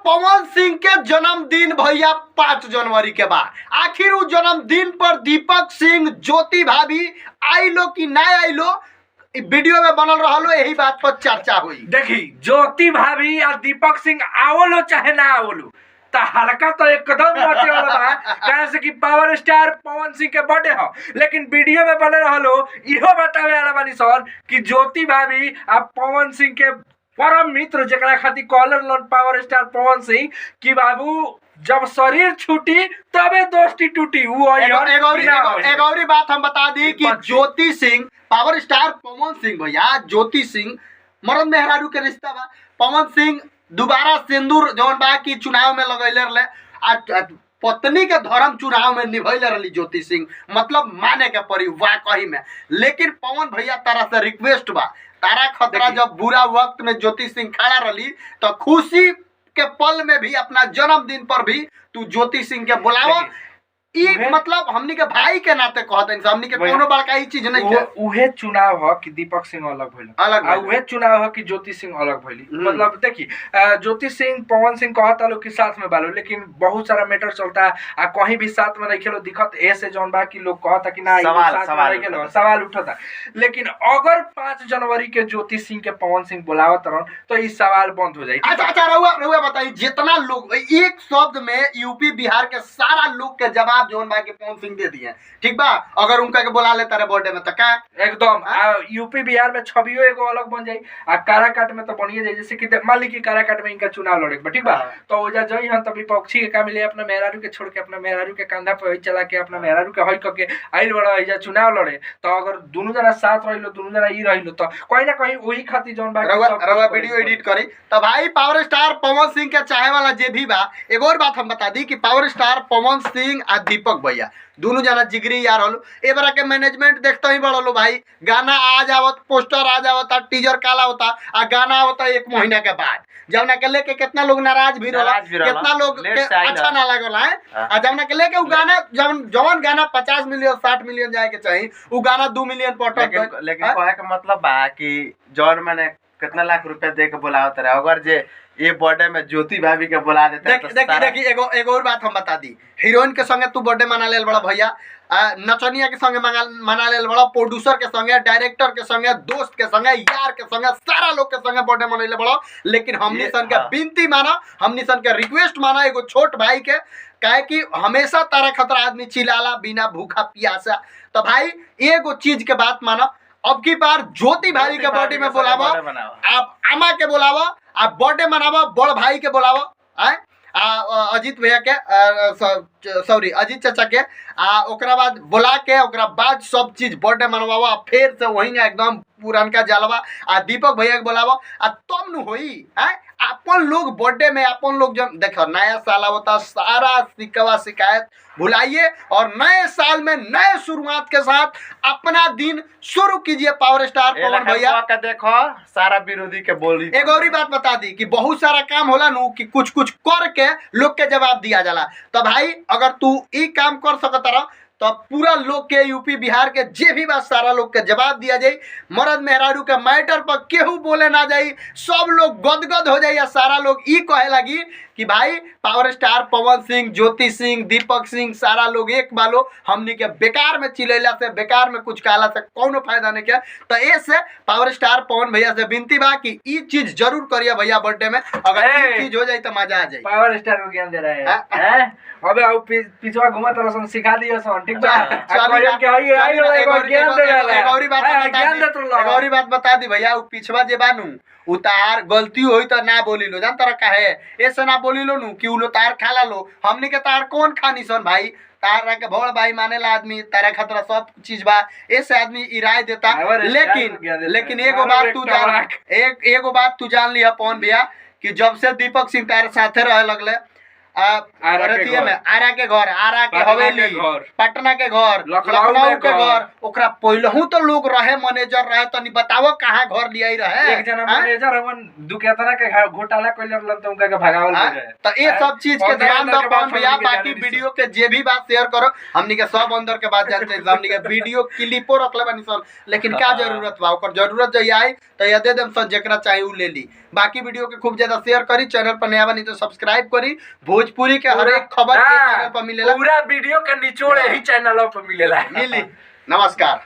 पवन सिंह के जन्मदिन भैया 5 जनवरी के बाद, आखिर उस जन्मदिन पर दीपक सिंह ज्योति भाभी आई लो कि ना आई लो, वीडियो में बनल रहो, यही बात पर चर्चा हुई। देखी ज्योति भाभी और दीपक सिंह आवलो चाहे ना आवलो तो हल्का तो एकदम मचे वाला बा, कहे से कि पावर स्टार पवन सिंह के बर्थडे हो, लेकिन वीडियो में बने रहलो इहो बतावे वाला बानी सर कि ज्योति भाभी और पवन सिंह के परम मित्र जरा खातिर कॉलर लन पावर स्टार पवन सिंह कि बाबू जब शरीर छूटी तबे दोस्ती टूटी। वो एक और बात हम बता दी कि ज्योति सिंह पावर स्टार पवन सिंह भैया, ज्योति सिंह मर्द मेहरारू के रिश्ता बा। पवन सिंह दोबारा सिंदूर जौन बा की चुनाव में लगैले रहे, पत्नी के धर्म चुनाव में निभैले रही ज्योति सिंह, मतलब माने के पड़ी वाकई में। लेकिन पवन भैया तारा से रिक्वेस्ट बा, तारा खतरा जब बुरा वक्त में ज्योति सिंह खड़ा रही तो खुशी के पल में भी अपना जन्मदिन पर भी तू ज्योति सिंह के बुलावा। मतलब हमनी के भाई के नाते कहते हैं, हमनी के कोनो बड़का ही चीज नहीं है। उहे चुनाव हो कि दीपक सिंह अलग भइल, उहे चुनाव हो कि ज्योति सिंह अलग भइली। मतलब देखी ज्योति सिंह पवन सिंह कहता लोग कि साथ में बालो, लेकिन बहुत सारा मैटर चलता आ कहीं भी साथ में नहीं खेलो दिखत ऐसे जौन बा कि लोग कहता कि ना सवाल उठता। लेकिन अगर 5 जनवरी के ज्योति सिंह के पवन सिंह बुलावत रहन तो इस सवाल बंद हो जाए। अच्छा रहुआ बताइए, जितना लोग एक शब्द में यूपी बिहार के सारा लोग के जवाब जोन बा के पवन सिंह दे दिए, ठीक बा, अगर उनका के बुला लेता रहे बर्थडे में तो का एकदम यूपी बिहार में छवियो एगो अलग बन जाई आ काराकाट में तो बनिए जाए। जैसे कि मान ली कि काराकाट में इनका चुनाव लड़े ठीक बा, तो ओजा जई हन तभी पक्षी के का मिले अपना मेहरारू के छोड़ के अपना मेहरारू के कंधा पे चला के अपना मेहरारू के हई करके आइल बड़ा एजा चुनाव लड़े। तो अगर दोनों जना साथ रहिलो, दोनों जना ई रहिलो तो कहीं ना कहीं वही खातिर जोन बा रवा वीडियो एडिट करी। तो भाई पावर स्टार पवन सिंह के चाहे वाला जे भी बा, एक और बात हम बता दी कि पावर स्टार पवन सिंह आ दीपक भैया दोनों जना जिगरी यार होलो। ए बार के मैनेजमेंट देखते ही बड़ो भाई, गाना आ जावत, पोस्टर आ जावता, टीजर काला होता आ गाना होता 1 महीना के बाद, जवना के लेके कितना लोग नाराज भी रहला, कितना लोग के अच्छा ना लागला है। आ जवना के लेके उ गाना जवन गाना 50 मिलियन 60 मिलियन जाए के चाहिए, उ गाना 2 मिलियन पटक। लेकिन कहे के मतलब बा कि जौन मैंने कितना लाख रुपया दे के बुलावत रहे, अगर जे ये बर्थडे में ज्योति भाभी के बुला देते देखी एगो और बात हम बता दी, हीरोइन के संगे तू बर्थडे मना लेल बड़ा भैया, नचनिया के संगे मना लेल बड़ा, प्रोड्यूसर के संगे, डायरेक्टर के संगे, दोस्त के संगे, यार के संगे, सारा लोग के संगे बर्थडे मनैले बड़ा। लेकिन हमनी सन के विनती माना, हमनी सन के रिक्वेस्ट माना एगो छोट भाई के, काहे कि हमेशा तारा खतरा आदमी चिल्लाला बिना भूखा प्यासा। तो भाई एगो चीज के बात माना, अब की बार ज्योति भाई के बर्थडे में बुलावा, आप आमा के बुलावा, आप बर्थडे मनावा, बड़ भाई के बुलावा, अजीत भैया के सॉरी अजीत चाचा के, ओकरा बाद बुला के ओकरा बाद सब चीज बर्थडे मनवावा, फिर से वही एकदम पुरानका जलवा आ दीपक भैया के बुलावा आ तब न होई। अपन लोग बर्थडे में अपन लोग जब देखो नया साल होता, सारा शिकवा शिकायत भुलाइए और नए साल में नए शुरुआत के साथ अपना दिन शुरू कीजिए। पावर स्टार पवन भैया का देखो सारा विरोधी के बोली। एक और बात बता दी कि बहुत सारा काम होला नु कि कुछ कुछ करके लोग के जवाब दिया जाला। तो भाई अगर तू ई काम कर सकता रह तो पूरा लोग के यूपी बिहार के जे भी बात सारा लोग के जवाब दिया जाए। मर्द मेहरारू के मैटर पर केहू बोले ना जाई, सब लोग गदगद हो जाए। सारा लोग ई कहे लगी कि भाई पावर स्टार पवन सिंह, ज्योति सिंह, दीपक सिंह सारा लोग एक बालो, हमनी के बेकार में चिल्ला से, बेकार में कुछ कहला से कोनो फायदा नहीं किया। तो ऐसे पावर स्टार पवन भैया से विनती बा कि ई चीज जरूर करिए भैया बर्थडे में, अगर ई चीज हो जाए तो मजा आ जाए। पावर स्टार को ज्ञान दे रहा है अबे आओ पिछवा घुमा तरह सन सिखा दियो सन, ठीक बा? कोरियन के हई एगो ज्ञान दे वाला है। गौरी बात बता दी भैया, उ पिछवा जे बानू उतार गलती होई तो ना बोली लो, जान तरह काहे ऐसे ना बोली लो नु कि उलो तार खा लो, हमनी के तार कौन खानी सन भाई, तार के भोड़ भाई मानेला आदमी, तारा खतरा सब चीज बा, ऐसे आदमी इराय देता। लेकिन एगो बात तू जान लिया पवन भैया कि जब से दीपक सिंह तारे साथे रहे लगले आरा के रतिया घर। में आरा के घर, आरा के पटना हवेली, के घर। पटना के घर, लखनऊ लखनऊ में के घर। घर, ओकरा पहिलहू तो लोग रहे, मैनेजर रहे, तनी बताओ कहाँ घर लियाई रहे। एक जना हाँ? मैनेजर हमन दुकेतना के घोटाला कइले रहलन त उनका के भगावल हाँ? गए रहे। तो ये सब चीज के ध्यान दो पवन भैया। बाकी जानकारी वीडियो के जे भी बात शेयर करो, हमनी के सब अंदर के बात जानते हैं, हमनी के वीडियो क्लिपो रखले बानी सन, लेकिन क्या जरूरत बा, ओकर जरूरत जो आई तो ये दे देम सन, जेकरा चाहे उ ले ली। बाकी वीडियो के खूब ज्यादा शेयर करी, चैनल पर नया बनी तो सब्सक्राइब करी। भोजपुरी के हर एक खबर के चैनल पर मिलेला, पूरा वीडियो के निचोड़ यही चैनल पर मिलेला। मिली। नमस्कार।